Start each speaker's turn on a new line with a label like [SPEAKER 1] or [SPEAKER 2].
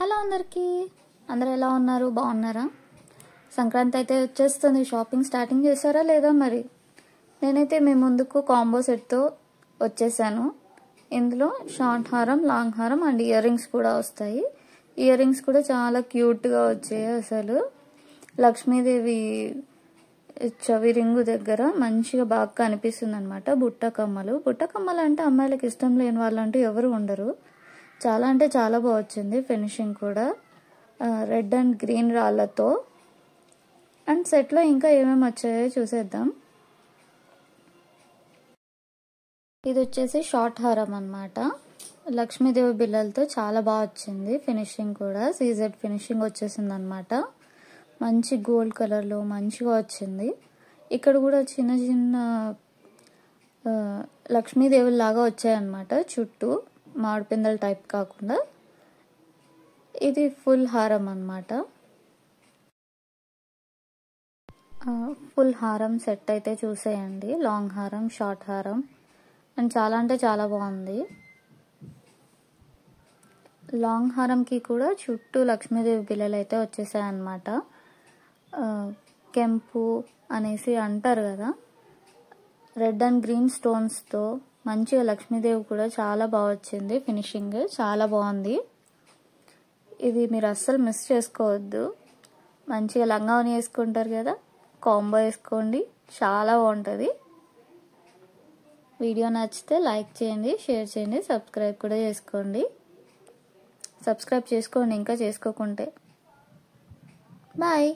[SPEAKER 1] Hello అందరూ ఎలా ఉన్నారు? బాగున్నారా? సంక్రాంతి అయితే వచ్చేస్తుంది. షాపింగ్ స్టార్టింగ్ చేశారా లేదా? మరి నేనైతే మీ ముందుకు కాంబో సెట్తో వచ్చేసాను. ఇందులో షార్ట్ హారం, లాంగ్ హారం అండ్ ఇయర్ రింగ్స్ కూడా వస్తాయి. ఇయర్ రింగ్స్ కూడా చాలా క్యూట్గా వచ్చాయి. అసలు లక్ష్మీదేవి చెవి రింగు దగ్గర మంచిగా బాగా కనిపిస్తుంది అనమాట. బుట్ట కమ్మలు అంటే అమ్మాయిలకు ఇష్టం లేని వాళ్ళంటూ ఎవరు ఉండరు. చాలా అంటే చాలా బాగా వచ్చింది. ఫినిషింగ్ కూడా రెడ్ అండ్ గ్రీన్ రాళ్ళతో. అండ్ సెట్లో ఇంకా ఏమేమి వచ్చాయో చూసేద్దాం. ఇది వచ్చేసి షార్ట్ హారం అన్నమాట. లక్ష్మీదేవి బిళ్ళలతో చాలా బాగా వచ్చింది. ఫినిషింగ్ కూడా సీజెడ్ ఫినిషింగ్ వచ్చేసింది అనమాట. మంచి గోల్డ్ కలర్లో మంచిగా వచ్చింది. ఇక్కడ కూడా చిన్న చిన్న లక్ష్మీదేవి లాగా వచ్చాయన్నమాట. చుట్టూ మామిడిపిందల టైప్ కాకుండా ఇది ఫుల్ హారం అన్నమాట. ఫుల్ హారం సెట్ అయితే చూసేయండి. లాంగ్ హారం, షార్ట్ హారం అండ్ చాలా అంటే చాలా బాగుంది. లాంగ్ హారంకి కూడా చుట్టూ లక్ష్మీదేవి బిళ్ళలు అయితే వచ్చేసాయి అన్నమాట. కెంపు అనేసి అంటారు కదా, రెడ్ అండ్ గ్రీన్ స్టోన్స్తో మంచిగా లక్ష్మీదేవి కూడా చాలా బాగా వచ్చింది. ఫినిషింగ్ చాలా బాగుంది. ఇది మీరు అస్సలు మిస్ చేసుకోవద్దు. మంచిగా లంగావని వేసుకుంటారు కదా, కాంబో వేసుకోండి, చాలా బాగుంటుంది. వీడియో నచ్చితే లైక్ చేయండి, షేర్ చేయండి, సబ్స్క్రైబ్ కూడా చేసుకోండి. సబ్స్క్రైబ్ చేసుకోండి ఇంకా చేసుకోకుంటే. బాయ్.